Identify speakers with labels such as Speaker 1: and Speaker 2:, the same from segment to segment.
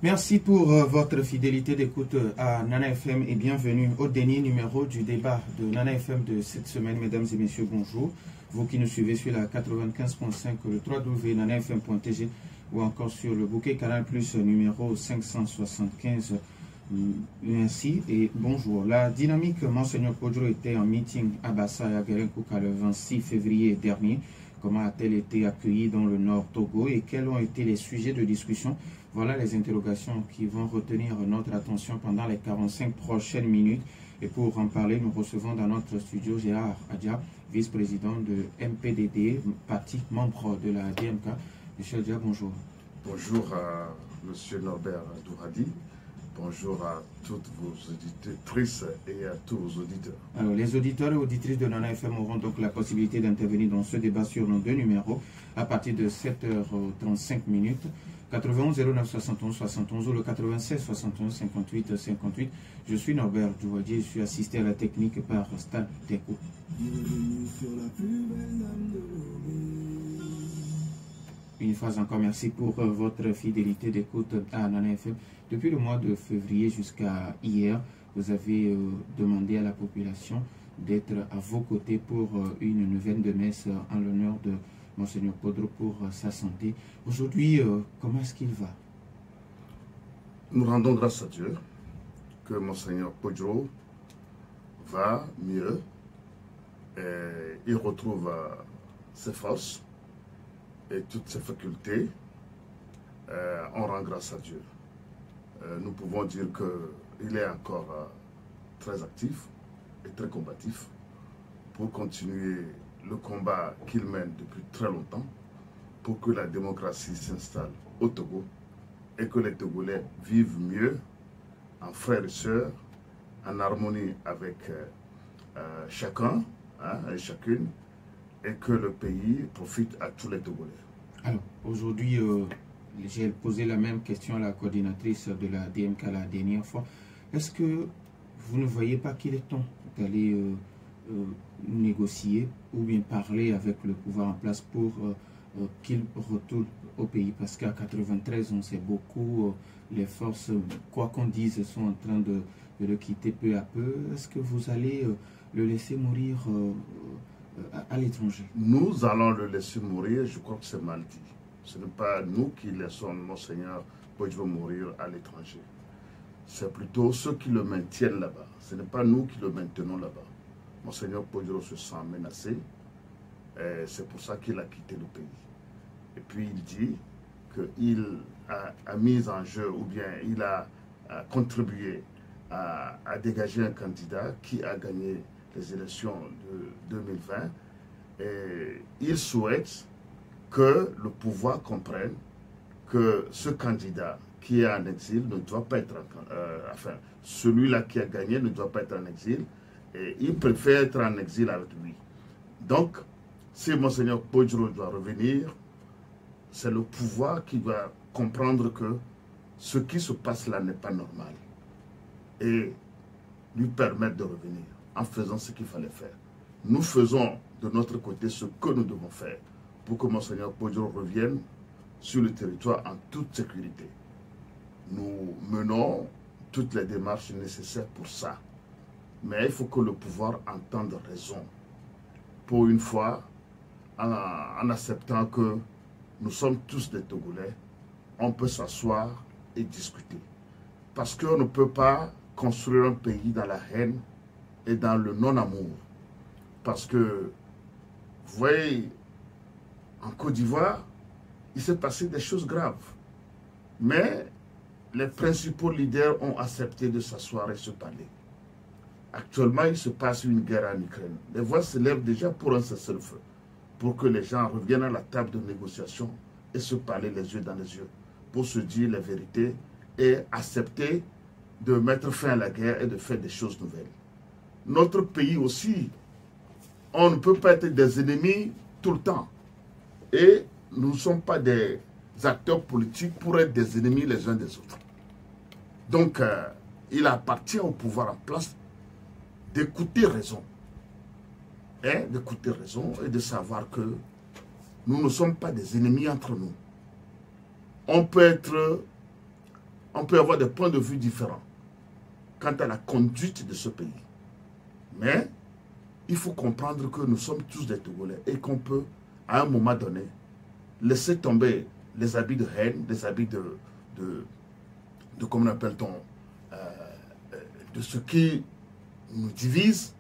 Speaker 1: Merci pour votre fidélité d'écoute à Nana FM et bienvenue au dernier numéro du débat de Nana FM de cette semaine. Mesdames et messieurs, bonjour. Vous qui nous suivez sur la 95.5, le www.nanafm.tg ou encore sur le bouquet Canal Plus numéro 575. Merci et bonjour. La dynamique Monseigneur Podro était en meeting à Bassa et à Guérenkouka le 26 février dernier. Comment a-t-elle été accueillie dans le Nord Togo et quels ont été les sujets de discussion? Voilà les interrogations qui vont retenir notre attention pendant les 45 prochaines minutes. Et pour en parler, nous recevons dans notre studio Gérard Adja, vice-président de MPDD, parti membre de la DMK. Monsieur Adja, bonjour.
Speaker 2: Bonjour à Monsieur Norbert Douradi. Bonjour à toutes vos auditrices et à tous vos auditeurs.
Speaker 1: Alors, les auditeurs et auditrices de Nana FM auront donc la possibilité d'intervenir dans ce débat sur nos deux numéros à partir de 7h35 minutes. 91 09 71 71 ou le 96 71 58 58. Je suis Norbert Douradi, je suis assisté à la technique par Stan Deco. Une fois encore, merci pour votre fidélité d'écoute à Nana FM. Depuis le mois de février jusqu'à hier, vous avez demandé à la population d'être à vos côtés pour une neuvaine de messe en l'honneur de Monseigneur Podro pour sa santé. Aujourd'hui, comment est-ce qu'il va?
Speaker 2: Nous rendons grâce à Dieu que Monseigneur Podro va mieux et il retrouve ses forces et toutes ses facultés. On rend grâce à Dieu. Nous pouvons dire qu'il est encore très actif et très combatif pour continuer le combat qu'il mène depuis très longtemps pour que la démocratie s'installe au Togo et que les Togolais vivent mieux en frères et sœurs, en harmonie avec chacun et chacune, et que le pays profite à tous les Togolais. Alors,
Speaker 1: aujourd'hui, j'ai posé la même question à la coordinatrice de la DMK la dernière fois. Est-ce que vous ne voyez pas qu'il est temps d'aller négocier ou bien parler avec le pouvoir en place pour qu'il retourne au pays? Parce qu'à 93, on sait beaucoup, les forces, quoi qu'on dise, sont en train de le quitter peu à peu. Est-ce que vous allez le laisser mourir à l'étranger?
Speaker 2: Nous allons le laisser mourir, je crois que c'est mal dit. Ce n'est pas nous qui laissons Monseigneur Podro mourir à l'étranger. C'est plutôt ceux qui le maintiennent là-bas. Ce n'est pas nous qui le maintenons là-bas. Monseigneur Podro se sent menacé. C'est pour ça qu'il a quitté le pays. Et puis il dit qu'il a mis en jeu ou bien il a contribué à dégager un candidat qui a gagné les élections de 2020. Et il souhaite que le pouvoir comprenne que ce candidat qui est en exil ne doit pas être, enfin, celui-là qui a gagné ne doit pas être en exil, et il préfère être en exil avec lui. Donc, si Monseigneur Podro doit revenir, c'est le pouvoir qui doit comprendre que ce qui se passe là n'est pas normal et lui permettre de revenir en faisant ce qu'il fallait faire. Nous faisons de notre côté ce que nous devons faire pour que Monseigneur Podro revienne sur le territoire en toute sécurité. Nous menons toutes les démarches nécessaires pour ça. Mais il faut que le pouvoir entende raison. Pour une fois, en acceptant que nous sommes tous des Togolais, on peut s'asseoir et discuter. Parce qu'on ne peut pas construire un pays dans la haine et dans le non-amour. Parce que, vous voyez, en Côte d'Ivoire, il s'est passé des choses graves. Mais les principaux leaders ont accepté de s'asseoir et se parler. Actuellement, il se passe une guerre en Ukraine. Les voix se lèvent déjà pour un cessez-le-feu, pour que les gens reviennent à la table de négociation et se parler les yeux dans les yeux, pour se dire la vérité et accepter de mettre fin à la guerre et de faire des choses nouvelles. Notre pays aussi, on ne peut pas être des ennemis tout le temps. Et nous ne sommes pas des acteurs politiques pour être des ennemis les uns des autres. Donc, il appartient au pouvoir en place d'écouter raison. D'écouter raison et de savoir que nous ne sommes pas des ennemis entre nous. On peut être on peut avoir des points de vue différents quant à la conduite de ce pays. Mais il faut comprendre que nous sommes tous des Togolais et qu'on peut, à un moment donné, laisser tomber les habits de haine, les habits de comment appelle-t-on, de ce qui nous divise,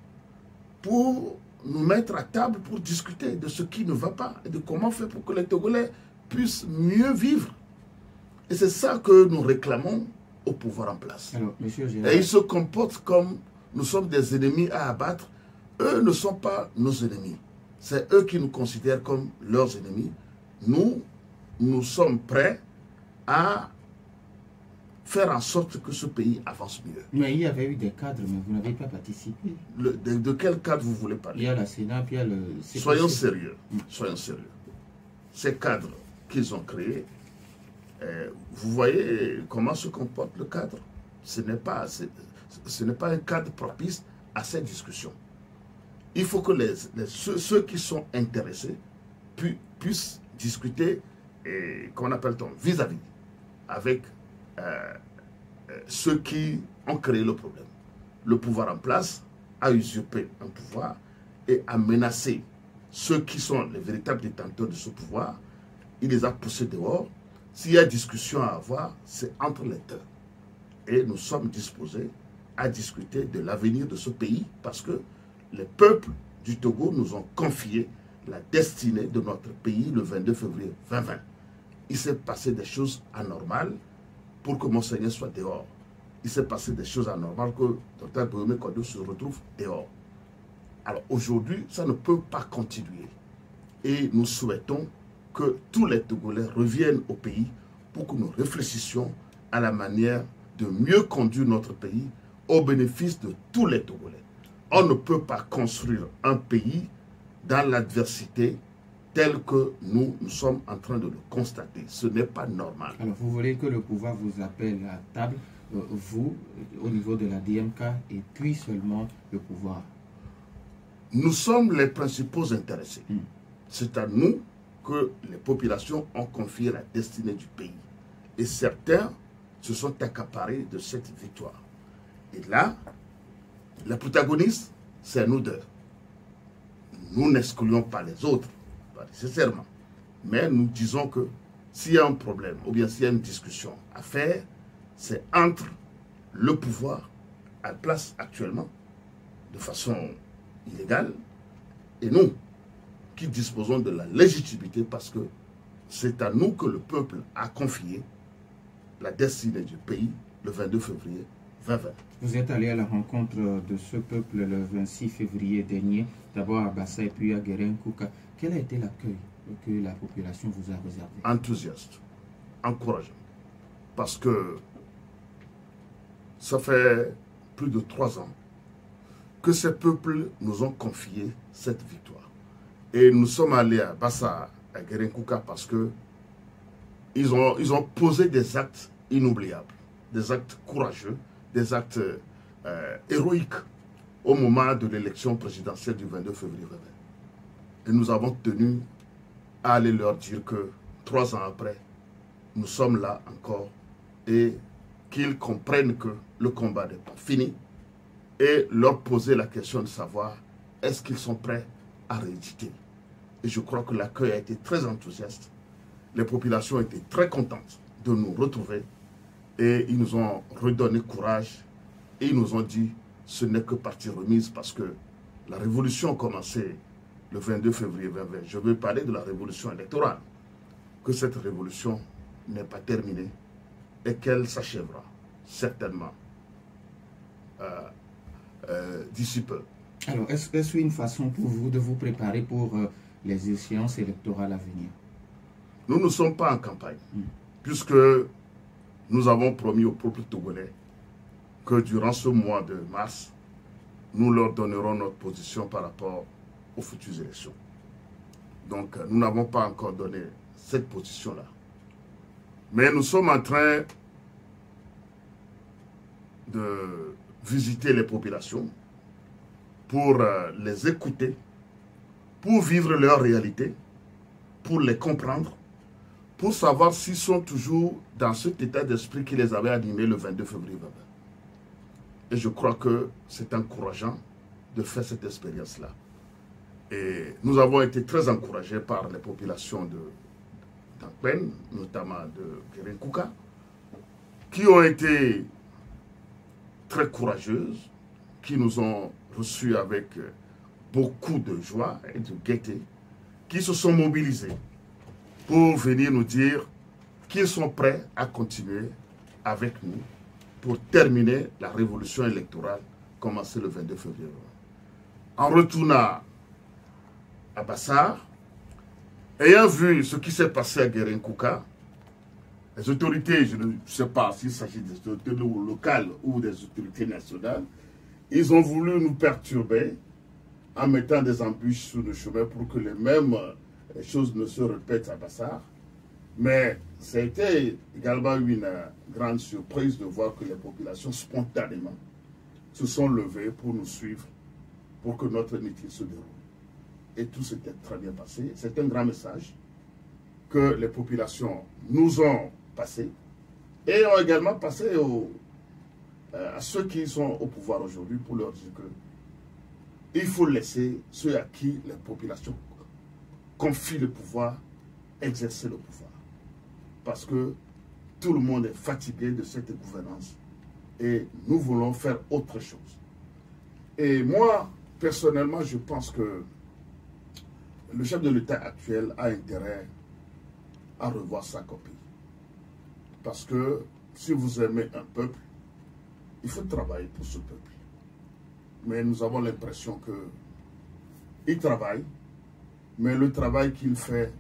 Speaker 2: pour nous mettre à table pour discuter de ce qui ne va pas et de comment faire pour que les Togolais puissent mieux vivre. Et c'est ça que nous réclamons au pouvoir en place.
Speaker 1: Alors, monsieur Gérard,
Speaker 2: et ils se comportent comme nous sommes des ennemis à abattre. Eux ne sont pas nos ennemis. C'est eux qui nous considèrent comme leurs ennemis. Nous sommes prêts à faire en sorte que ce pays avance mieux.
Speaker 1: mais il y avait eu des cadres, mais vous n'avez pas participé.
Speaker 2: De quel cadre vous voulez
Speaker 1: Il
Speaker 2: parler?
Speaker 1: y a la Sénat, puis il y a le...
Speaker 2: Soyons sérieux. Soyons sérieux. Ces cadres qu'ils ont créés, vous voyez comment se comporte le cadre? Ce n'est pas un cadre propice à cette discussion. Il faut que ceux qui sont intéressés puissent discuter, qu'on appelle-t-on, vis-à-vis, avec ceux qui ont créé le problème. Le pouvoir en place a usurpé un pouvoir et a menacé ceux qui sont les véritables détenteurs de ce pouvoir. Il les a poussés dehors. S'il y a discussion à avoir, c'est entre les deux. Et nous sommes disposés à discuter de l'avenir de ce pays parce que les peuples du Togo nous ont confié la destinée de notre pays le 22 février 2020. Il s'est passé des choses anormales pour que Monseigneur soit dehors. Il s'est passé des choses anormales que Dr Bohomé Kodo se retrouve dehors. Alors aujourd'hui, ça ne peut pas continuer. Et nous souhaitons que tous les Togolais reviennent au pays pour que nous réfléchissions à la manière de mieux conduire notre pays au bénéfice de tous les Togolais. On ne peut pas construire un pays dans l'adversité tel que nous sommes en train de le constater. Ce n'est pas normal.
Speaker 1: Alors, vous voulez que le pouvoir vous appelle à table, vous, au niveau de la DMK, et puis seulement le pouvoir?
Speaker 2: Nous sommes les principaux intéressés. C'est à nous que les populations ont confié la destinée du pays. Et certains se sont accaparés de cette victoire. Et là, les protagonistes, c'est nous deux. Nous n'excluons pas les autres, pas nécessairement. Mais nous disons que s'il y a un problème, ou bien s'il y a une discussion à faire, c'est entre le pouvoir à place actuellement, de façon illégale, et nous, qui disposons de la légitimité parce que c'est à nous que le peuple a confié la destinée du pays le 22 février 2020.
Speaker 1: Vous êtes allé à la rencontre de ce peuple le 26 février dernier, d'abord à Bassa et puis à Guérin-Kouka. Quel a été l'accueil que la population vous a réservé?
Speaker 2: Enthousiaste, encourageant, parce que ça fait plus de 3 ans que ces peuples nous ont confié cette victoire. Et nous sommes allés à Bassa, à Guérin-Kouka, parce que ils ont posé des actes inoubliables, des actes courageux, des actes héroïques au moment de l'élection présidentielle du 22 février 2020. Et nous avons tenu à aller leur dire que 3 ans après, nous sommes là encore et qu'ils comprennent que le combat n'est pas fini et leur poser la question de savoir est-ce qu'ils sont prêts à rééditer. Et je crois que l'accueil a été très enthousiaste. Les populations étaient très contentes de nous retrouver et ils nous ont redonné courage et ils nous ont dit ce n'est que partie remise parce que la révolution a commencé le 22 février 2020. Je veux parler de la révolution électorale, que cette révolution n'est pas terminée et qu'elle s'achèvera certainement d'ici peu.
Speaker 1: Alors, est-ce une façon pour vous de vous préparer pour les échéances électorales à venir?
Speaker 2: Nous ne sommes pas en campagne, puisque nous avons promis au peuple togolais que durant ce mois de mars, nous leur donnerons notre position par rapport aux futures élections. Donc, nous n'avons pas encore donné cette position-là. Mais nous sommes en train de visiter les populations pour les écouter, pour vivre leur réalité, pour les comprendre, pour savoir s'ils sont toujours dans cet état d'esprit qui les avait animés le 22 février 2020. Et je crois que c'est encourageant de faire cette expérience-là. Et nous avons été très encouragés par les populations d'Ankpen, notamment de Guérin-Kouka, qui ont été très courageuses, qui nous ont reçus avec beaucoup de joie et de gaieté, qui se sont mobilisés pour venir nous dire qu'ils sont prêts à continuer avec nous pour terminer la révolution électorale commencée le 22 février. En retournant à Bassar, ayant vu ce qui s'est passé à Guérin-Kouka, les autorités, je ne sais pas s'il s'agit des autorités locales ou des autorités nationales, ils ont voulu nous perturber en mettant des embûches sur le chemin pour que les mêmes choses ne se répètent à Bassar. Mais ça a été également une grande surprise de voir que les populations spontanément se sont levées pour nous suivre, pour que notre meeting se déroule. Et tout s'était très bien passé. C'est un grand message que les populations nous ont passé et ont également passé à ceux qui sont au pouvoir aujourd'hui pour leur dire que il faut laisser ceux à qui les populations confient le pouvoir exercer le pouvoir. Parce que tout le monde est fatigué de cette gouvernance et nous voulons faire autre chose. Et moi, personnellement, je pense que le chef de l'État actuel a intérêt à revoir sa copie. Parce que si vous aimez un peuple, il faut travailler pour ce peuple. Mais nous avons l'impression qu'il travaille, mais le travail qu'il fait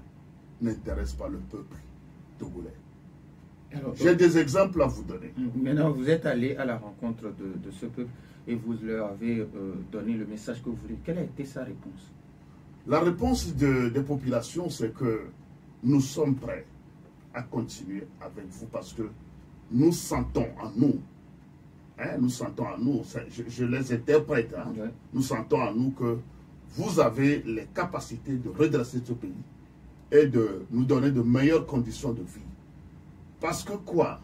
Speaker 2: n'intéresse pas le peuple togolais. J'ai des exemples à vous donner.
Speaker 1: Maintenant, vous êtes allé à la rencontre de ce peuple et vous leur avez donné le message que vous voulez. Quelle a été sa réponse?
Speaker 2: La réponse des populations, c'est que nous sommes prêts à continuer avec vous parce que nous sentons en nous, nous sentons en nous, je les interprète, ouais. Nous sentons en nous que vous avez les capacités de redresser ce pays et de nous donner de meilleures conditions de vie. Parce que quoi?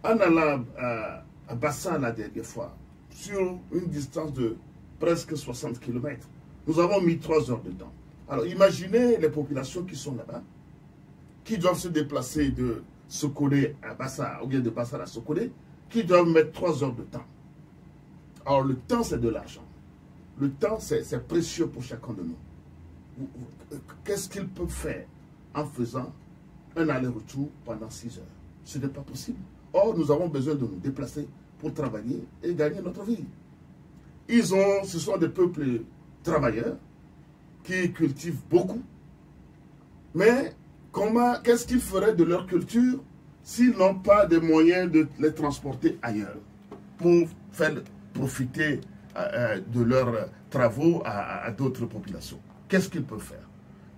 Speaker 2: En allant à Bassar la dernière fois, sur une distance de presque 60 km, nous avons mis 3 heures de temps. Alors imaginez les populations qui sont là-bas, qui doivent se déplacer de Sokolé à Bassar, ou bien de Bassar à Sokolé, qui doivent mettre 3 heures de temps. Alors le temps, c'est de l'argent. Le temps, c'est précieux pour chacun de nous. Qu'est-ce qu'ils peuvent faire en faisant un aller-retour pendant 6 heures? Ce n'est pas possible. Or, nous avons besoin de nous déplacer pour travailler et gagner notre vie. Ce sont des peuples travailleurs qui cultivent beaucoup. Mais qu'est-ce qu'ils feraient de leur culture s'ils n'ont pas de moyens de les transporter ailleurs pour faire profiter de leurs travaux à d'autres populations? Qu'est-ce qu'ils peuvent faire?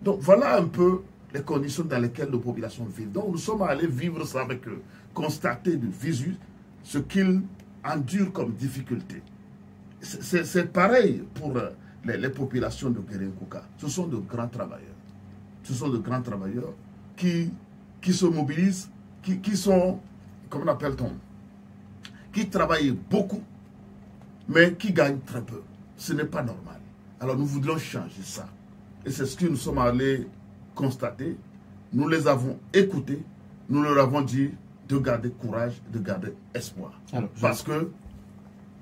Speaker 2: Donc voilà un peu les conditions dans lesquelles nos populations vivent. Donc nous sommes allés vivre ça avec eux, constater de visu ce qu'ils endurent comme difficulté. C'est pareil pour les populations de Guérin-Kouka. Ce sont de grands travailleurs. Ce sont de grands travailleurs qui se mobilisent, qui sont, comment appelle-t-on, qui travaillent beaucoup, mais qui gagnent très peu. Ce n'est pas normal. Alors nous voudrions changer ça. Et c'est ce que nous sommes allés constater. Nous les avons écoutés. Nous leur avons dit de garder courage, de garder espoir. Alors, parce que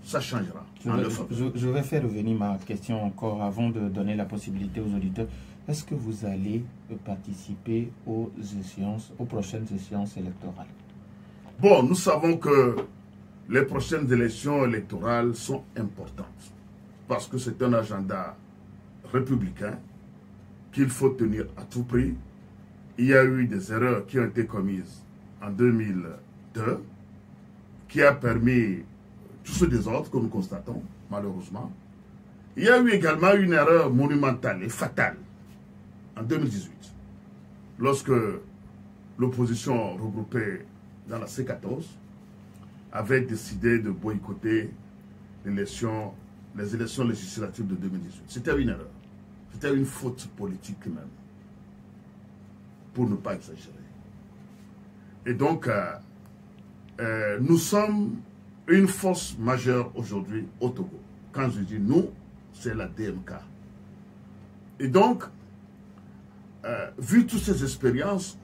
Speaker 2: ça changera.
Speaker 1: Je vais faire revenir ma question encore avant de donner la possibilité aux auditeurs. Est-ce que vous allez participer aux prochaines échéances électorales?
Speaker 2: Bon, nous savons que les prochaines élections électorales sont importantes parce que c'est un agenda républicain qu'il faut tenir à tout prix. Il y a eu des erreurs qui ont été commises en 2002 qui a permis tout ce désordre que nous constatons, malheureusement. Il y a eu également une erreur monumentale et fatale en 2018, lorsque l'opposition regroupée dans la C14 avait décidé de boycotter les élections législatives de 2018. C'était une erreur. C'était une faute politique même, pour ne pas exagérer. Et donc, nous sommes une force majeure aujourd'hui au Togo. Quand je dis nous, c'est la DMK. Et donc, vu toutes ces expériences,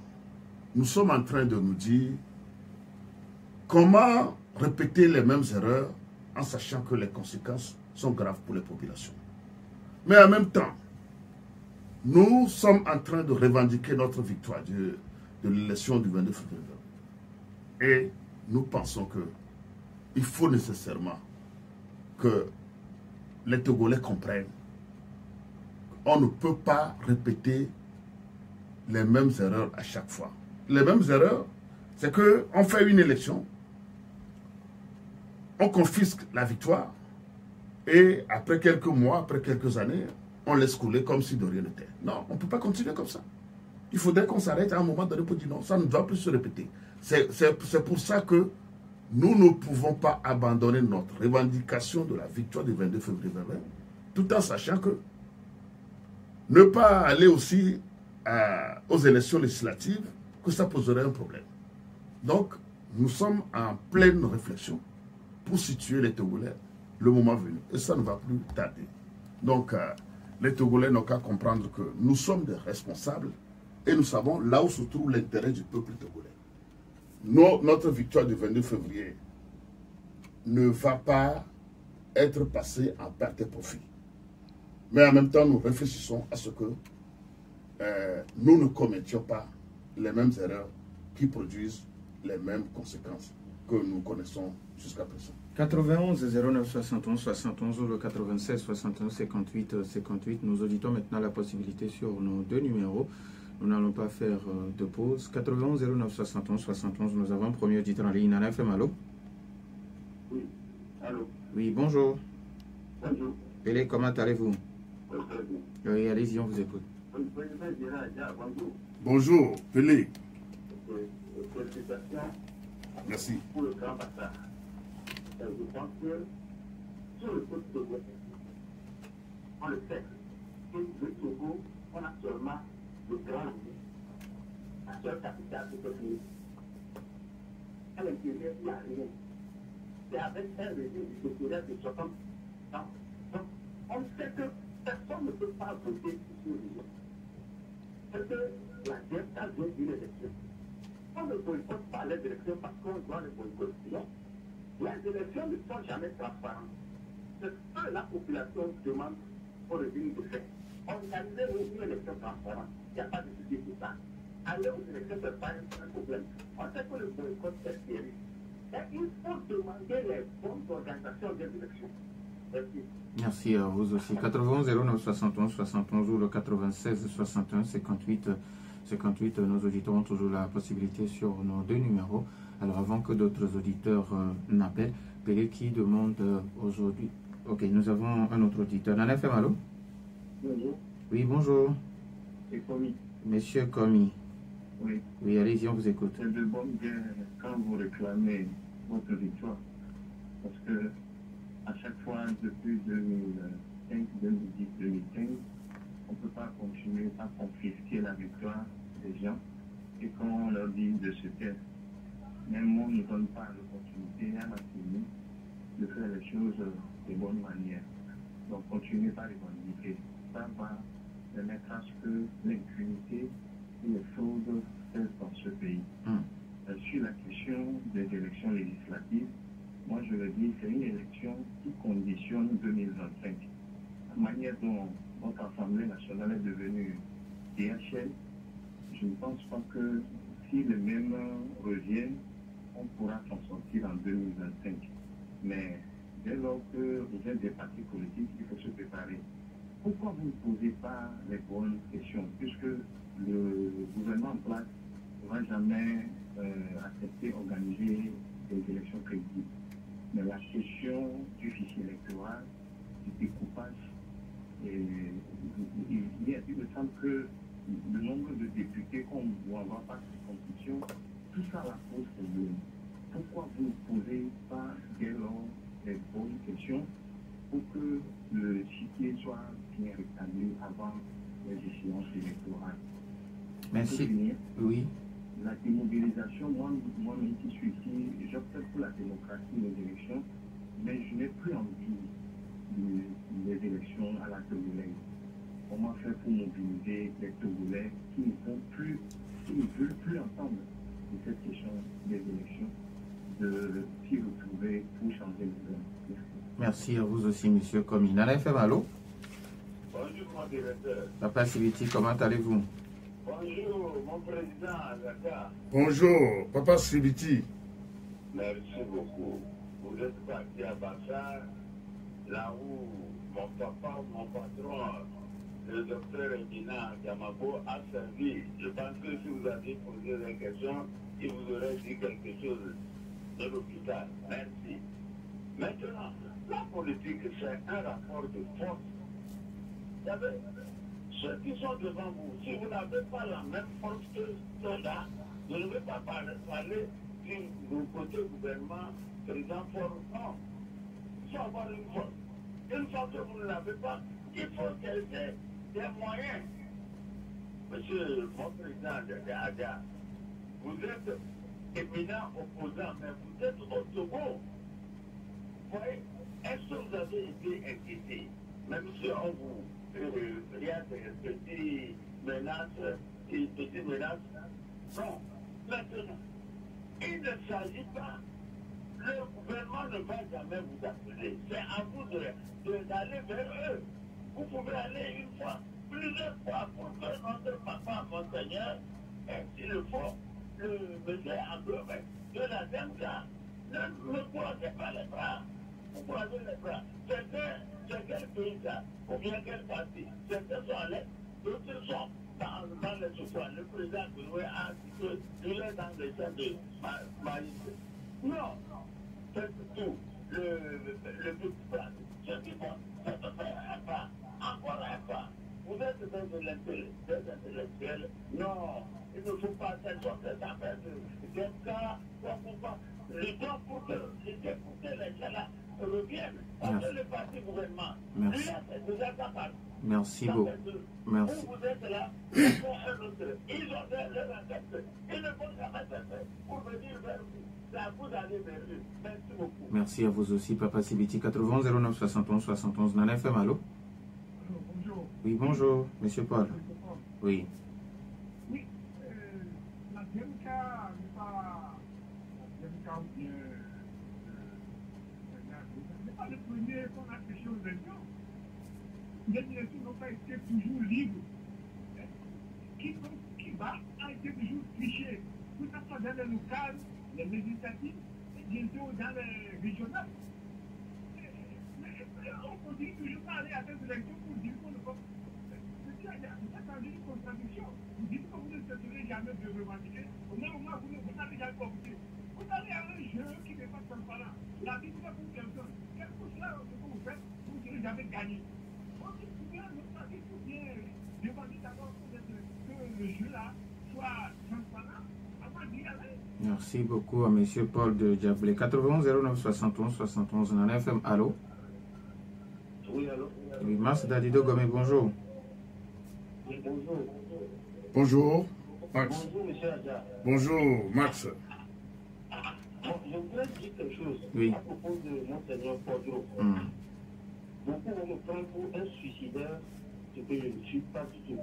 Speaker 2: nous sommes en train de nous dire comment répéter les mêmes erreurs en sachant que les conséquences sont graves pour les populations. Mais en même temps, nous sommes en train de revendiquer notre victoire de l'élection du 22 février. Et nous pensons qu'il faut nécessairement que les Togolais comprennent qu'on ne peut pas répéter les mêmes erreurs à chaque fois. Les mêmes erreurs, c'est qu'on fait une élection, on confisque la victoire, et après quelques mois, après quelques années, on laisse couler comme si de rien n'était. Non, on ne peut pas continuer comme ça. Il faudrait qu'on s'arrête à un moment donné pour dire non, ça ne doit plus se répéter. C'est pour ça que nous ne pouvons pas abandonner notre revendication de la victoire du 22 février, tout en sachant que ne pas aller aussi aux élections législatives, que ça poserait un problème. Donc, nous sommes en pleine réflexion pour situer les Togolais le moment venu. Et ça ne va plus tarder. Donc, les Togolais n'ont qu'à comprendre que nous sommes des responsables et nous savons là où se trouve l'intérêt du peuple togolais. Notre victoire du 22 février ne va pas être passée en perte et profit. Mais en même temps, nous réfléchissons à ce que nous ne commettions pas les mêmes erreurs qui produisent les mêmes conséquences que nous connaissons jusqu'à présent.
Speaker 1: 91 09 71 71 ou le 96 71 58 58. Nous auditons maintenant la possibilité sur nos deux numéros. Nous n'allons pas faire de pause. 91 09 71 71. Nous avons un premier auditeur en ligne. Nana FM, allô?
Speaker 3: Oui, allô?
Speaker 1: Oui, bonjour.
Speaker 3: Bonjour.
Speaker 1: Pélé, comment allez-vous?
Speaker 3: Très bien.
Speaker 1: Oui, allez-y, on vous écoute.
Speaker 3: Bonjour.
Speaker 2: Bonjour, Pélé.
Speaker 3: Félicitations
Speaker 2: Merci.
Speaker 3: pour le grand bâtard. Je pense que sur le côté Togo, on le sait, que le Togo, on a seulement le grand pays, la seule capitale de ce pays. À l'intérieur, il n'y a rien. C'est avec un régime dictatorial de 60 ans. Donc, on sait que personne ne peut pas voter sur le régime. Parce que la DMK vient d'une élection. On ne boycotte pas les élections parce qu'on doit les boycotter. Les élections ne sont jamais transparentes. C'est ce que la population demande au régime de faire. Organiser une élection transparente. Il n'y a pas de souci pour ça. Aller aux élections, ce n'est pas un problème. On sait que le boycott est sérieux. Mais il faut demander les bonnes organisations des élections. Merci.
Speaker 1: Merci à vous aussi. 91 09 71 71 ou le 96 61 58 58. Nos auditeurs ont toujours la possibilité sur nos deux numéros. Alors avant que d'autres auditeurs n'appellent, Pélé qui demande aujourd'hui. Ok, nous avons un autre auditeur. Nana FM, allô?
Speaker 3: Bonjour.
Speaker 1: Oui, bonjour.
Speaker 3: C'est Komi.
Speaker 1: Monsieur Komi.
Speaker 3: Oui.
Speaker 1: Oui, allez-y, on vous écoute.
Speaker 3: C'est de bonne guerre quand vous réclamez votre victoire. Parce que à chaque fois, depuis 2005, 2010, 2015, on ne peut pas continuer à confisquer la victoire des gens et qu'on leur dit de se taire. Même moi, ne donne pas l'opportunité à la famille de faire les choses de bonne manière. Donc, continuez par les revendiquer. Ça va permettre à ce que l'impunité et les fraudes cessent dans ce pays. Sur la question des élections législatives, moi je le dis, c'est une élection qui conditionne 2025. La manière dont notre Assemblée nationale est devenue DHL, je ne pense pas que si les mêmes reviennent, on pourra s'en sortir en 2025. Mais dès lors que vous êtes des partis politiques, il faut se préparer. Pourquoi vous ne posez pas les bonnes questions? Puisque le gouvernement en place ne va jamais accepter organiser des élections crédibles. Mais la question du fichier électoral, du découpage, il me semble que le nombre de députés qu'on va avoir par circonscription, tout ça la pose problème. Pourquoi vous ne posez pas dès lors les bonnes questions pour que le chiquier soit bien rétabli avant les échéances électorales?
Speaker 1: Merci. Oui.
Speaker 3: la démobilisation, moi-même qui suis ici, j'opte pour la démocratie des élections, mais je n'ai plus envie des élections à la togolaise. Comment faire pour mobiliser les Togolais qui ne veulent plus entendre de cette question des élections, de s'y retrouver pour changer le monde.
Speaker 1: Merci à vous aussi, monsieur Komi. Nana FM, allô?
Speaker 4: Bonjour, mon directeur.
Speaker 1: Papa Sibiti, comment allez-vous?
Speaker 4: Bonjour, mon président Azaka.
Speaker 2: Bonjour, Papa Sibiti.
Speaker 4: Merci beaucoup. Vous êtes parti à Bachar, là où mon papa, mon patron, le docteur Edina Yamabo a servi. Je pense que si vous aviez posé des questions, il vous aurait dit quelque chose de l'hôpital. Merci. Maintenant, la politique, c'est un rapport de force. Vous savez, ceux qui sont devant vous, si vous n'avez pas la même force que ceux-là, je ne vais pas parler du côté gouvernement, président fort. Non, il faut avoir une force. Une fois que vous ne l'avez pas, il faut qu'elle ait des moyens. Monsieur mon président de Aga, vous êtes éminent opposant, mais vous êtes au Togo. Vous voyez, est-ce que vous avez été inquiété, même si on vous il y a des petites menaces, non. Maintenant, il ne s'agit pas, le gouvernement ne va jamais vous appeler. C'est à vous d'aller vers eux. Vous pouvez aller une fois, plusieurs fois pour que notre papa, monseigneur, s'il le faut, le monsieur Anglomé de la Zemka, ne croisez pas les bras. Vous croisez les bras. C'est quel pays ça? Ou bien quel parti? Certains sont à l'est, d'autres sont dans le souffrance. Le président Bouloué a dit qu'il est dans les champs de maïs. Non, c'est tout. Le petit plat, ceux qui font, ça te fait un pas, encore un pas. Vous êtes des intellectuels. Non, il ne faut pas cette affaire de cas, luttons pour que les gens là reviennent. Parce que le parti gouvernement, lui, c'est déjà capable.
Speaker 1: Merci beaucoup. Merci.
Speaker 3: Vous êtes là, ils ont un autre. Ils ont leur enquête. Ils ne vont jamais faire pour venir vers vous. C'est à vous d'aller vers eux. Merci beaucoup.
Speaker 1: Merci à vous aussi, Papa Sibiti. 80 09 71 71. Nana FM, allô?
Speaker 5: Bonjour.
Speaker 1: Oui, bonjour, monsieur Paul. Oui.
Speaker 5: Oui, la DMK n'est pas la DMK ou bien n'est pas le premier qu'on a touché aux élections. Les élections n'ont pas été toujours libres. Qui va a été toujours triché. Tout ça soit dans les locales, les législatives, et bientôt dans les régionales. Mais on continue toujours à aller à des élections pour dire qu'on ne peut pas. C'est une contradiction. Vous dites que vous ne cesserez jamais de revendiquer. Au même moment, vous n'avez jamais compris. Vous allez à un jeu qui n'est pas transparent. La vie n'est pas pour quelqu'un. Quel que soit ce que vous faites, vous ne serez jamais gagné. Donc, il faut bien demander d'abord que le jeu-là soit transparent avant d'y aller.
Speaker 1: Merci beaucoup à monsieur Paul de Diablé. 91 09 71 71. Nana FM, allô?
Speaker 4: Oui, allô?
Speaker 1: Oui, Mars Dadido Gomé, bonjour.
Speaker 4: Oui, bonjour.
Speaker 2: Bonjour, Max.
Speaker 4: Bonjour, monsieur Adja.
Speaker 2: Bonjour, Max.
Speaker 4: Bon, je voudrais dire quelque chose
Speaker 1: Oui.
Speaker 4: à propos de Monseigneur Podro. Beaucoup vont me prendre pour un suicidaire, ce que je ne suis pas du tout.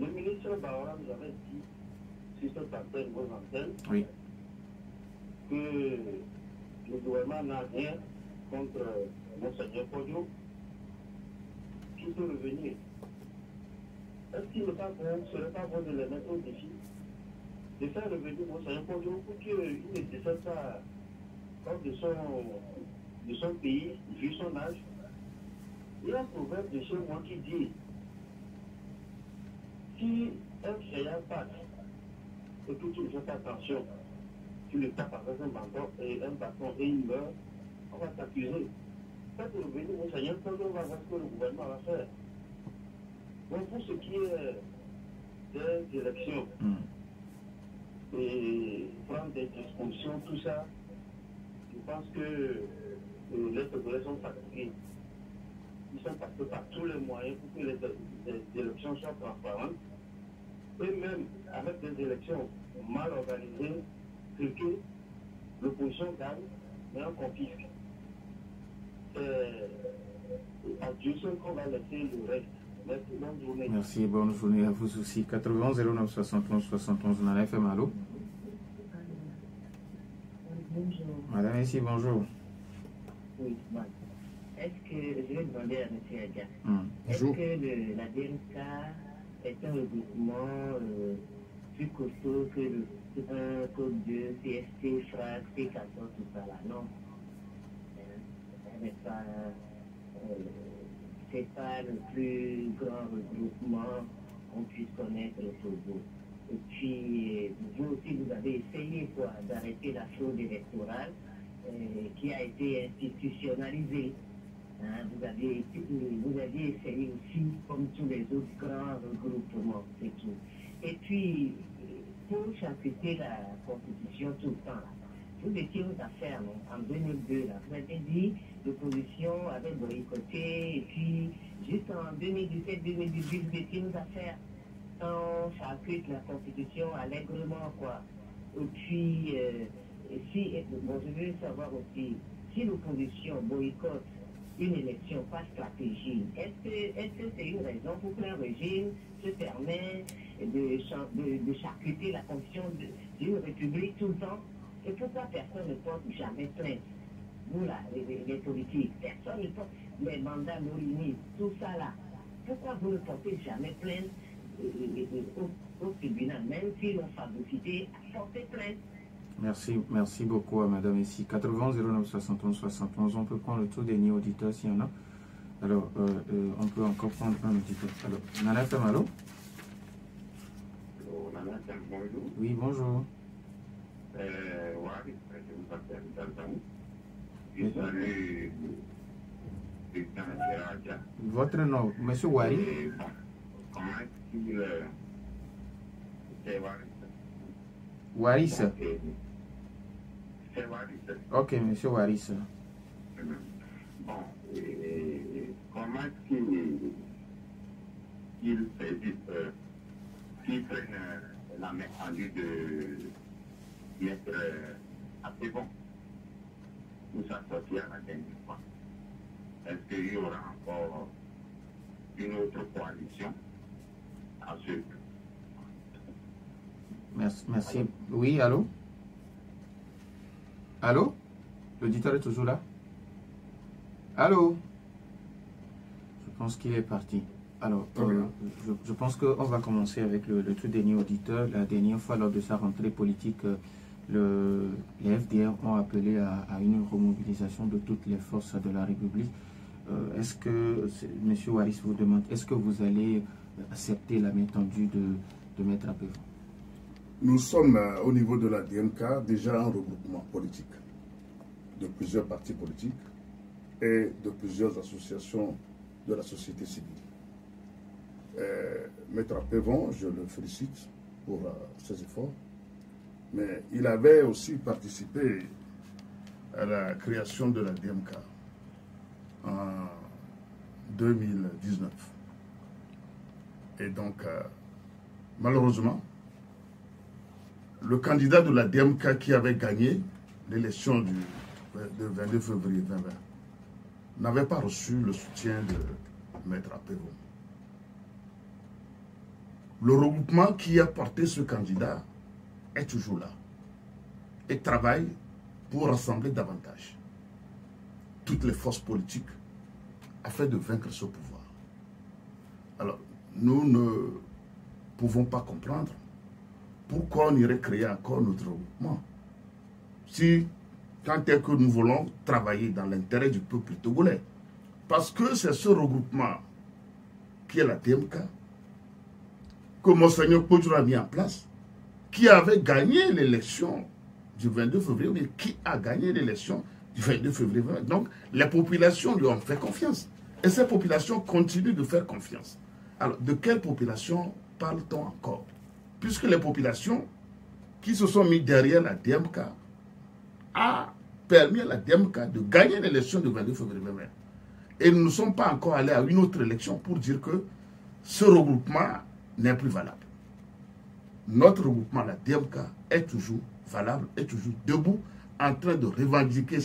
Speaker 4: Le ministre Bahora nous avait dit, sur cette antenne, vos antennes,
Speaker 1: Oui.
Speaker 4: que le gouvernement n'a rien contre Monseigneur Podro, qui peut revenir. Est-ce qu'il ne serait pas bon de les mettre au défi, de faire revenir Monseigneur Podro pour qu'il ne décède pas hors de son pays, vu son âge? Il y a un proverbe de chez moi qui dit, si un créant passe et que tu ne fais pas attention, tu le tapes avec un bâton et il meurt, on va t'accuser. Faites revenir Monseigneur Podro, on va voir ce que le gouvernement va faire. Donc pour ce qui est des élections, et prendre des dispositions, tout ça, je pense que les Togolais sont fatigués. Ils sont passés par tous les moyens pour que les élections soient transparentes. et même avec des élections mal organisées, truquées, l'opposition gagne, mais on confisque. À Dieu seul qu'on va laisser le reste. Bonne journée.
Speaker 1: Merci, bonne journée à vous aussi. 91 09 71 71 Nana FM, allô?
Speaker 6: Bonjour.
Speaker 1: Madame ici, bonjour.
Speaker 6: Oui, bon. Est-ce que, je vais demander à M. Adia, est-ce
Speaker 2: Bonjour.
Speaker 6: que la DMK est un regroupement plus costaud que le 1, Code 2, CST, FRAC, P14, tout ça là? Non. C'est pas le plus grand regroupement qu'on puisse connaître au Togo. Et puis, vous aussi, vous avez essayé d'arrêter la fraude électorale qui a été institutionnalisée. Hein, vous aviez essayé aussi, comme tous les autres grands regroupements, c'est tout. Et puis, pour chapitre la Constitution tout le temps, là, vous étiez aux affaires, non? En 2002, là, vous avez dit l'opposition avait boycotté, et puis juste en 2017-2018, vous étiez aux affaires. On chapitre la Constitution allègrement, quoi. Et puis, bon, je veux savoir aussi, si l'opposition boycotte une élection par stratégie, est-ce que c'est une raison pour qu'un régime se permet de charcuter la constitution d'une république tout le temps? Et pourquoi personne ne porte jamais plainte? Vous là, les politiques, personne ne porte les mandats non limites, tout ça là. Pourquoi vous ne portez jamais plainte au tribunal, même si l'on fabriqué à porter plainte?
Speaker 1: Merci beaucoup à madame ici. 80 09 71 71, on peut prendre le tour des nids auditeurs s'il y en a. Alors, on peut encore prendre un auditeur. Alors, Nana FM, allô?
Speaker 3: Nana FM, bonjour.
Speaker 1: Oui, bonjour.
Speaker 3: Ouais, je vous appelle Dantan. Je salue le président Gérard.
Speaker 1: Votre nom, monsieur Wari?
Speaker 3: Bon, comment est-ce qu'il c'est Waris?
Speaker 1: Waris.
Speaker 3: C'est Waris.
Speaker 1: Ok, monsieur Waris.
Speaker 3: Bon, comment est-ce qu'il fait qu'il prenne la main tendue de mettre assez bon pour s'associer à la dernière fois? Est-ce qu'il y aura encore une autre coalition à ce?
Speaker 1: Merci. Oui, allô? Allô? L'auditeur est toujours là? Allô? Je pense qu'il est parti. Alors, je pense qu'on va commencer avec le tout dernier auditeur. La dernière fois, lors de sa rentrée politique, les FDR ont appelé à une remobilisation de toutes les forces de la République. Est-ce que, M. Waris vous demande, est-ce que vous allez accepter la main tendue de Maître Apévo?
Speaker 2: Nous sommes au niveau de la DMK déjà un regroupement politique de plusieurs partis politiques et de plusieurs associations de la société civile. Maître Apévo, je le félicite pour ses efforts, mais il avait aussi participé à la création de la DMK en 2019. Et donc, malheureusement, le candidat de la DMK qui avait gagné l'élection du 22 février 2020 n'avait pas reçu le soutien de Maître Apévo. Le regroupement qui a porté ce candidat est toujours là et travaille pour rassembler davantage toutes les forces politiques afin de vaincre ce pouvoir. Alors, nous ne pouvons pas comprendre pourquoi on irait créer encore notre regroupement. Si, quand est que nous voulons travailler dans l'intérêt du peuple togolais, parce que c'est ce regroupement qui est la DMK, que Monseigneur Kodjoura a mis en place, qui avait gagné l'élection du 22 février, mais qui a gagné l'élection du 22 février. Donc, les populations lui ont fait confiance. Et ces populations continuent de faire confiance. Alors, de quelle population parle-t-on encore? Puisque les populations qui se sont mises derrière la DMK a permis à la DMK de gagner l'élection du 22 février. Et nous ne sommes pas encore allés à une autre élection pour dire que ce regroupement n'est plus valable. notre regroupement, la DMK, est toujours valable, est toujours debout, en train de revendiquer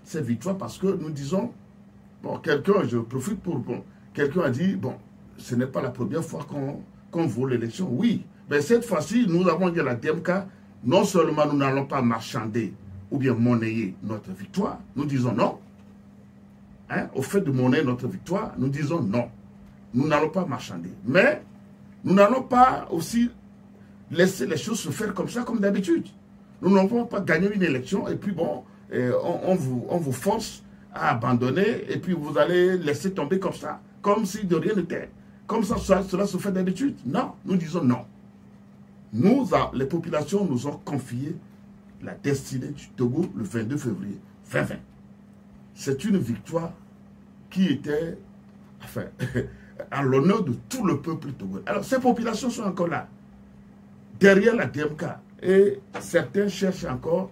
Speaker 2: ces victoires parce que nous disons, bon, quelqu'un, je profite pour, bon, quelqu'un a dit, bon, ce n'est pas la première fois qu'on vaut l'élection. Oui, mais cette fois-ci, nous avons dit à la DMK, non seulement nous n'allons pas marchander ou bien monnayer notre victoire, nous disons non. Hein, au fait de monnayer notre victoire, nous disons non. Nous n'allons pas marchander. Mais nous n'allons pas aussi laisser les choses se faire comme ça, comme d'habitude. Nous n'allons pas gagner une élection et puis bon, on vous force à abandonner et puis vous allez laisser tomber comme ça, comme si de rien n'était. Comme ça, cela se fait d'habitude. Non, nous disons non. Les populations nous ont confié la destinée du Togo le 22 février 2020. C'est une victoire qui était, enfin, en l'honneur de tout le peuple togolais. Alors, ces populations sont encore là, derrière la DMK. Et certains cherchent encore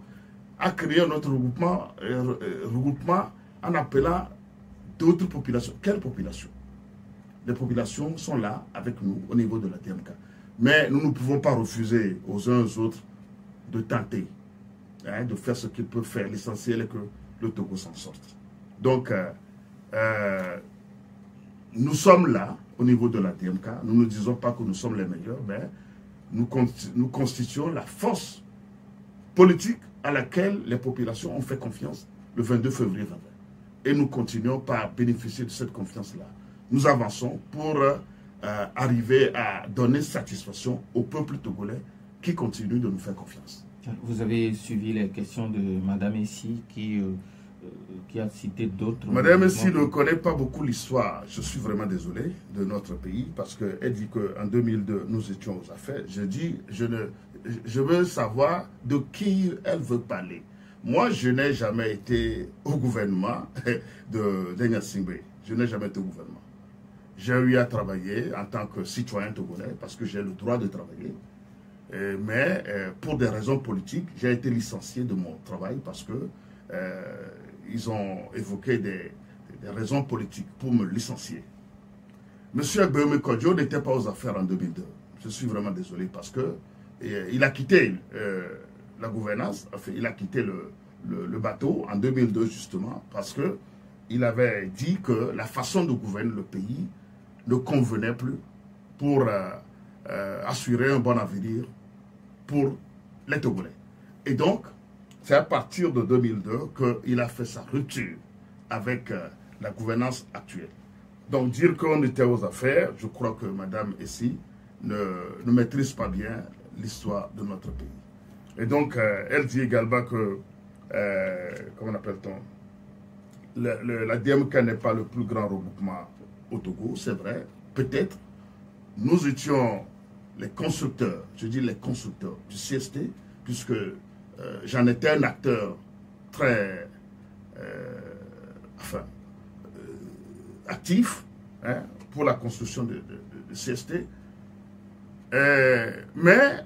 Speaker 2: à créer notre regroupement en appelant d'autres populations. Quelles populations? Les populations sont là avec nous au niveau de la DMK. Mais nous ne pouvons pas refuser aux uns aux autres de tenter, hein, de faire ce qu'ils peuvent faire. L'essentiel est que le Togo s'en sorte. Donc, nous sommes là au niveau de la DMK. Nous ne disons pas que nous sommes les meilleurs, mais nous constituons la force politique à laquelle les populations ont fait confiance le 22 février 2020. Et nous continuons par bénéficier de cette confiance-là. Nous avançons pour arriver à donner satisfaction au peuple togolais qui continue de nous faire confiance.
Speaker 1: Vous avez suivi les questions de Madame Essi qui a cité d'autres...
Speaker 2: Madame Essi ne connaît pas beaucoup l'histoire. Je suis vraiment désolé de notre pays parce qu'elle dit qu'en 2002, nous étions aux affaires. Je dis, je veux savoir de qui elle veut parler. Moi, je n'ai jamais été au gouvernement de Daniel Singbe. Je n'ai jamais été au gouvernement. J'ai eu à travailler en tant que citoyen togolais parce que j'ai le droit de travailler. Mais pour des raisons politiques, j'ai été licencié de mon travail parce que ils ont évoqué des raisons politiques pour me licencier. Monsieur Agbeume Kodjo n'était pas aux affaires en 2002. Je suis vraiment désolé parce que il a quitté la gouvernance, enfin, il a quitté le bateau en 2002 justement parce que il avait dit que la façon de gouverner le pays ne convenait plus pour assurer un bon avenir pour les Togolais. Et donc, c'est à partir de 2002 qu'il a fait sa rupture avec la gouvernance actuelle. Donc, dire qu'on était aux affaires, je crois que Mme Essi ne maîtrise pas bien l'histoire de notre pays. Et donc, elle dit également que, comment appelle-t-on, la DMK n'est pas le plus grand regroupement au Togo, c'est vrai, peut-être. Nous étions les constructeurs, je dis les constructeurs du CST, puisque j'en étais un acteur très actif, hein, pour la construction de CST. Mais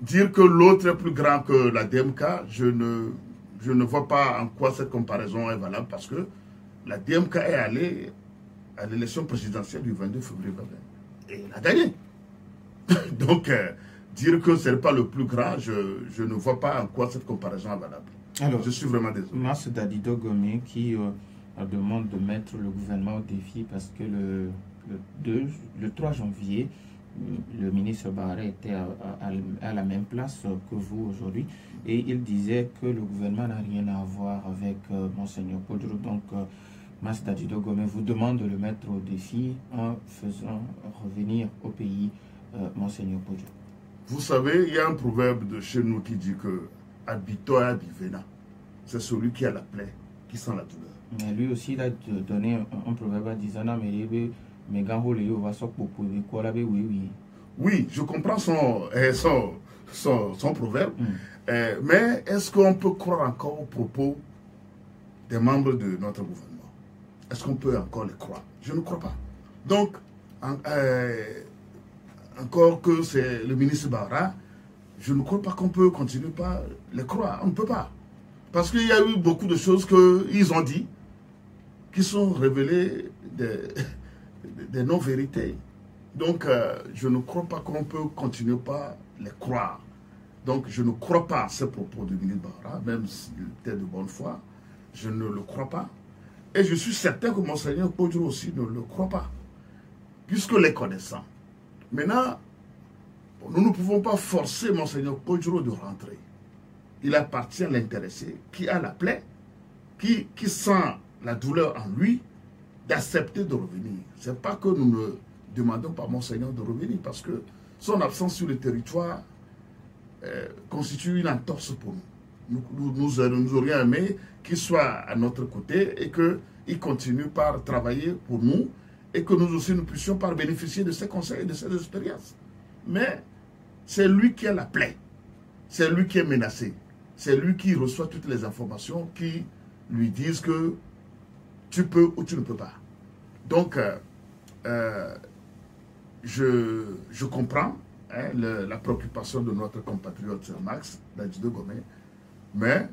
Speaker 2: dire que l'autre est plus grand que la DMK, je ne vois pas en quoi cette comparaison est valable parce que la DMK est allée à l'élection présidentielle du 22 février 2020 et elle a gagné. Donc, dire que ce n'est pas le plus grand, je ne vois pas en quoi cette comparaison est valable. Alors, je suis vraiment désolé.
Speaker 1: Mas Dadido Gomé qui demande de mettre le gouvernement au défi parce que le 3 janvier, le ministre Barré était à la même place que vous aujourd'hui et il disait que le gouvernement n'a rien à voir avec Monseigneur Podro. Donc, Mas Dadido Gomé vous demande de le mettre au défi en faisant revenir au pays Monseigneur Podro.
Speaker 2: Vous savez, il y a un proverbe de chez nous qui dit que Abitoya Bivena, c'est celui qui a la plaie, qui sent la douleur.
Speaker 1: Mais lui aussi, il a donné un proverbe en disant
Speaker 2: oui, je comprends son proverbe, mais est-ce qu'on peut croire encore aux propos des membres de notre gouvernement? Est-ce qu'on peut encore les croire? Je ne crois pas. Donc, encore que c'est le ministre Barra, je ne crois pas qu'on peut continuer par les croire. On ne peut pas. Parce qu'il y a eu beaucoup de choses qu'ils ont dit qui sont révélées des non-vérités. Donc, je ne crois pas qu'on peut continuer par les croire. Donc, je ne crois pas à ces propos de Ministre Bara, même s'il était de bonne foi. Je ne le crois pas. Et je suis certain que Monseigneur Podjoro aussi ne le croit pas, puisque les connaissant. Maintenant, nous ne pouvons pas forcer Monseigneur Podjoro de rentrer. Il appartient à l'intéressé qui a la plaie, qui sent la douleur en lui, d'accepter de revenir. Ce n'est pas que nous ne demandons pas à Monseigneur de revenir, parce que son absence sur le territoire constitue une entorse pour nous. Nous aurions aimé qu'il soit à notre côté et qu'il continue par travailler pour nous et que nous aussi nous puissions par bénéficier de ses conseils et de ses expériences. Mais c'est lui qui a la plaie, c'est lui qui est menacé, c'est lui qui reçoit toutes les informations qui lui disent que tu peux ou tu ne peux pas. Donc, je comprends la préoccupation de notre compatriote Max Dadjido Gomé, mais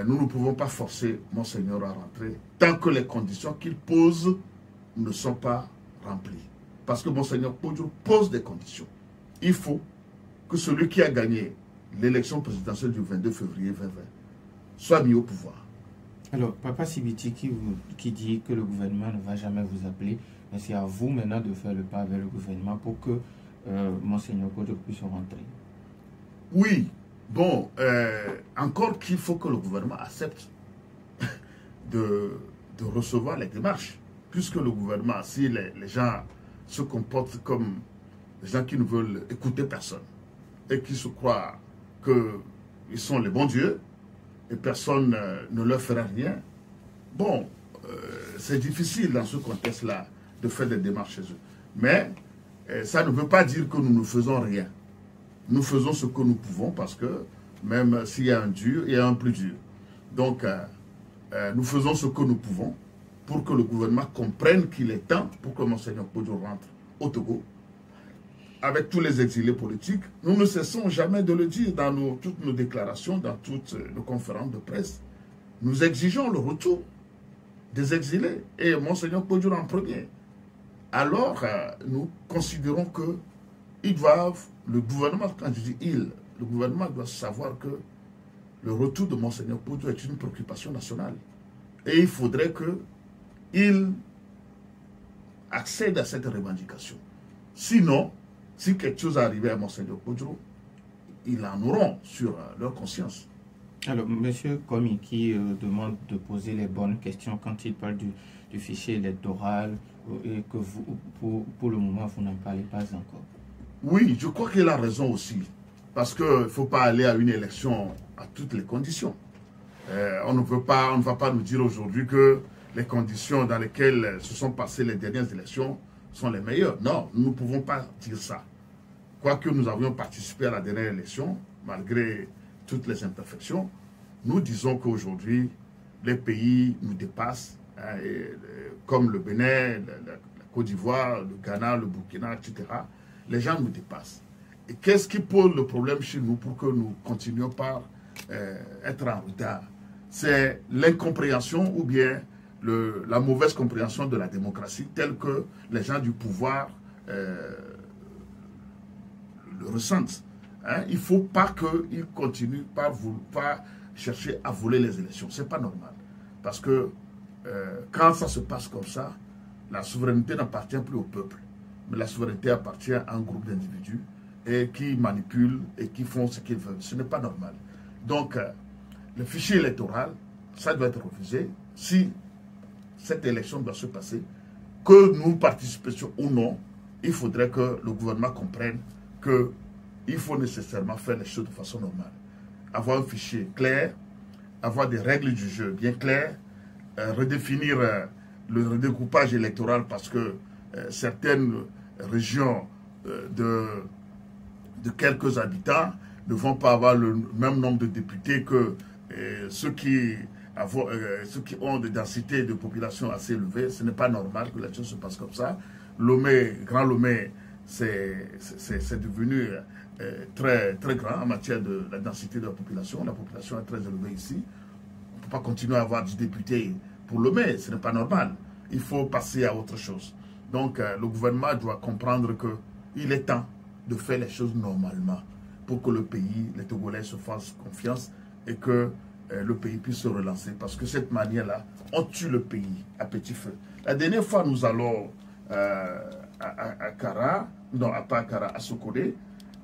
Speaker 2: nous ne pouvons pas forcer Monseigneur à rentrer tant que les conditions qu'il pose ne sont pas remplies. Parce que Monseigneur Podjoro pose des conditions. Il faut que celui qui a gagné l'élection présidentielle du 22 février 2020 soit mis au pouvoir.
Speaker 1: Alors, Papa Sibiti qui dit que le gouvernement ne va jamais vous appeler, mais c'est à vous maintenant de faire le pas vers le gouvernement pour que Monseigneur Podjoro puisse rentrer.
Speaker 2: Oui, bon, encore qu'il faut que le gouvernement accepte de recevoir les démarches, puisque le gouvernement, si les gens se comportent comme des gens qui ne veulent écouter personne et qui se croient qu'ils sont les bons dieux et personne ne leur fera rien, bon, c'est difficile dans ce contexte-là de faire des démarches chez eux. Mais ça ne veut pas dire que nous ne faisons rien. Nous faisons ce que nous pouvons parce que même s'il y a un dur, il y a un plus dur. Donc, nous faisons ce que nous pouvons pour que le gouvernement comprenne qu'il est temps pour que Monseigneur Podjoro rentre au Togo. Avec tous les exilés politiques, nous ne cessons jamais de le dire dans toutes nos déclarations, dans toutes nos conférences de presse. Nous exigeons le retour des exilés et Monseigneur Podjoro en premier. Alors, nous considérons que ils doivent, le gouvernement, quand je dis il, le gouvernement doit savoir que le retour de Monseigneur Podjoro est une préoccupation nationale. Et il faudrait qu'il accède à cette revendication. Sinon, si quelque chose arrivait à Monseigneur Podjoro, ils en auront sur leur conscience.
Speaker 1: Alors, M. Komi qui demande de poser les bonnes questions quand il parle du fichier électoral et que vous, pour le moment, vous n'en parlez pas encore.
Speaker 2: Oui, je crois qu'il a raison aussi. Parce qu'il ne faut pas aller à une élection à toutes les conditions. On ne va pas nous dire aujourd'hui que les conditions dans lesquelles se sont passées les dernières élections sont les meilleures. Non, nous ne pouvons pas dire ça. Quoique nous avions participé à la dernière élection, malgré toutes les imperfections, nous disons qu'aujourd'hui, les pays nous dépassent, hein, comme le Bénin, la Côte d'Ivoire, le Ghana, le Burkina, etc. Les gens nous dépassent. Et qu'est-ce qui pose le problème chez nous pour que nous continuions par être en retard? C'est l'incompréhension ou bien la mauvaise compréhension de la démocratie telle que les gens du pouvoir le ressentent. Hein? Il ne faut pas qu'ils continuent par chercher à voler les élections. Ce n'est pas normal. Parce que quand ça se passe comme ça, la souveraineté n'appartient plus au peuple. Mais la souveraineté appartient à un groupe d'individus et qui manipulent et qui font ce qu'ils veulent. Ce n'est pas normal. Donc, le fichier électoral, ça doit être refusé. Si cette élection doit se passer, que nous participions ou non, il faudrait que le gouvernement comprenne qu'il faut nécessairement faire les choses de façon normale. Avoir un fichier clair, avoir des règles du jeu bien claires, redéfinir le redécoupage électoral parce que certaines régions de quelques habitants ne vont pas avoir le même nombre de députés que ceux qui ont des densités de population assez élevées. Ce n'est pas normal que la chose se passe comme ça. Lomé, Grand Lomé, c'est devenu très, très grand en matière de la densité de la population. La population est très élevée ici. On ne peut pas continuer à avoir 10 députés pour Lomé, ce n'est pas normal. Il faut passer à autre chose. Donc, le gouvernement doit comprendre qu'il est temps de faire les choses normalement pour que le pays, les Togolais se fassent confiance et que le pays puisse se relancer. Parce que cette manière-là, on tue le pays à petit feu. La dernière fois, nous allons à Kara, non, pas à Kara, à Sokodé,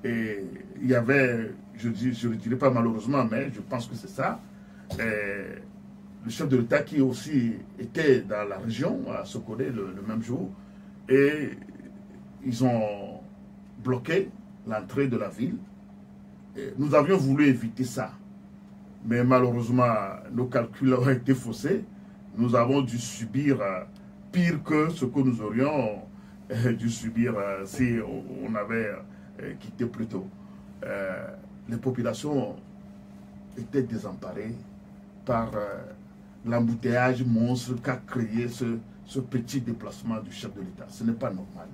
Speaker 2: et il y avait, je ne dirais pas malheureusement, mais je pense que c'est ça, le chef de l'État qui aussi était dans la région, à Sokodé, le même jour, et ils ont bloqué l'entrée de la ville. Et nous avions voulu éviter ça, mais malheureusement, nos calculs ont été faussés. Nous avons dû subir pire que ce que nous aurions dû subir si on avait quitté plus tôt. Les populations étaient désemparées par l'embouteillage monstre qu'a créé ce petit déplacement du chef de l'État. Ce n'est pas normal.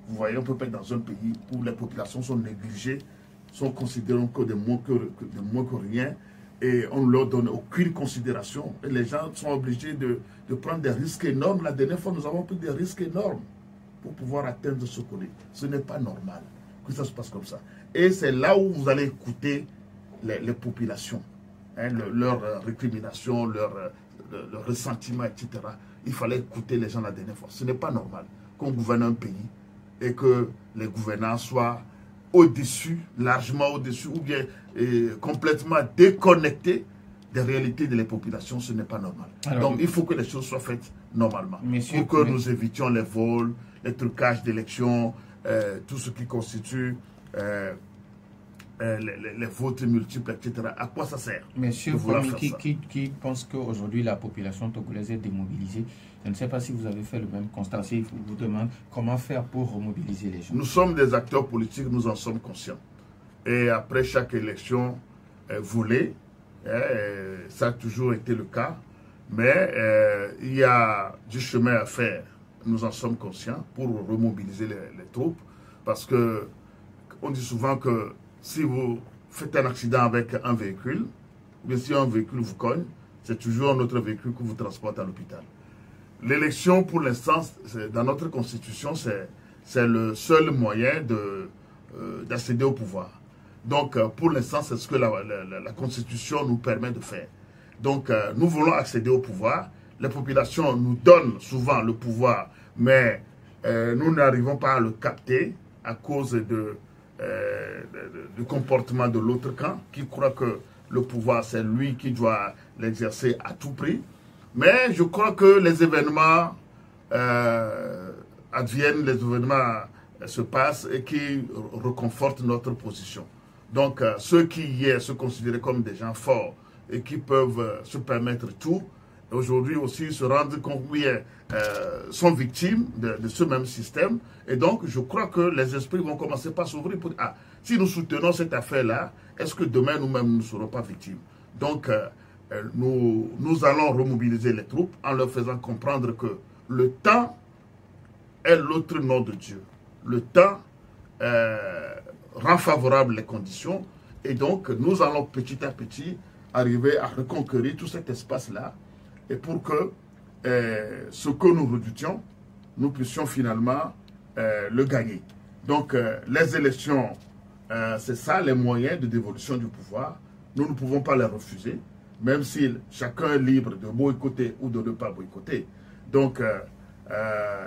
Speaker 2: Vous voyez, on peut pas être dans un pays où les populations sont négligées, sont considérées que de moins que rien, et on ne leur donne aucune considération. Et les gens sont obligés de prendre des risques énormes. La dernière fois, nous avons pris des risques énormes pour pouvoir atteindre ce qu'on est. Ce n'est pas normal que ça se passe comme ça. Et c'est là où vous allez écouter les populations, hein, leur récrimination, leur ressentiment, etc. Il fallait écouter les gens la dernière fois. Ce n'est pas normal qu'on gouverne un pays et que les gouvernants soient au-dessus, largement au-dessus, ou bien complètement déconnectés des réalités de la population. Ce n'est pas normal. Alors, donc, il faut que les choses soient faites normalement. Pour que nous évitions les vols, les trucages d'élections, tout ce qui constitue les votes multiples, etc. À quoi ça sert?
Speaker 1: Monsieur Fomi, qui pense qu'aujourd'hui la population togolaise est démobilisée, je ne sais pas si vous avez fait le même constat. Si je vous demande comment faire pour remobiliser les gens.
Speaker 2: Nous sommes des acteurs politiques, nous en sommes conscients. Et après chaque élection volée, ça a toujours été le cas, mais il y a du chemin à faire. Nous en sommes conscients pour remobiliser les troupes, parce que on dit souvent que si vous faites un accident avec un véhicule, ou bien si un véhicule vous cogne, c'est toujours un autre véhicule que vous transporte à l'hôpital. L'élection, pour l'instant, dans notre constitution, c'est le seul moyen d'accéder au pouvoir. Donc, pour l'instant, c'est ce que la constitution nous permet de faire. Donc, nous voulons accéder au pouvoir. Les populations nous donnent souvent le pouvoir, mais nous n'arrivons pas à le capter à cause du comportement de l'autre camp, qui croit que le pouvoir, c'est lui qui doit l'exercer à tout prix. Mais je crois que les événements adviennent, les événements se passent et qui reconfortent notre position. Donc, ceux qui hier se considéraient comme des gens forts et qui peuvent se permettre tout, aujourd'hui aussi se rendent compte, oui, sont victimes de ce même système. Et donc, je crois que les esprits vont commencer par s'ouvrir pour dire, ah, si nous soutenons cette affaire-là, est-ce que demain nous-mêmes ne serons pas victimes? Donc, nous allons remobiliser les troupes en leur faisant comprendre que le temps est l'autre nom de Dieu. Le temps rend favorable les conditions, et donc nous allons petit à petit arriver à reconquérir tout cet espace-là, et pour que ce que nous redoutions, nous puissions finalement le gagner. Donc les élections, c'est ça les moyens de dévolution du pouvoir. Nous ne pouvons pas les refuser, même si chacun est libre de boycotter ou de ne pas boycotter. Donc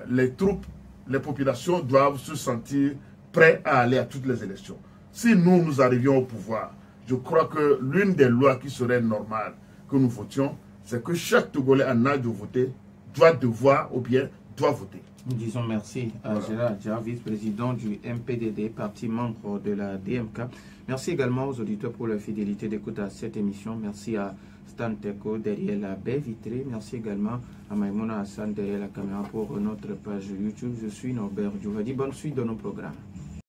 Speaker 2: les troupes, les populations doivent se sentir prêts à aller à toutes les élections. Si nous arrivions au pouvoir, je crois que l'une des lois qui serait normale que nous votions, c'est que chaque Togolais en âge de voter doit devoir ou bien doit voter.
Speaker 1: Nous disons merci à Gérard Adja, vice-président du MPDD, parti membre de la DMK. Merci également aux auditeurs pour leur fidélité d'écoute à cette émission. Merci à Stan Teko derrière la baie vitrée. Merci également à Maïmouna Hassan derrière la caméra pour notre page YouTube. Je suis Norbert Djouvadi. Bonne suite de nos programmes.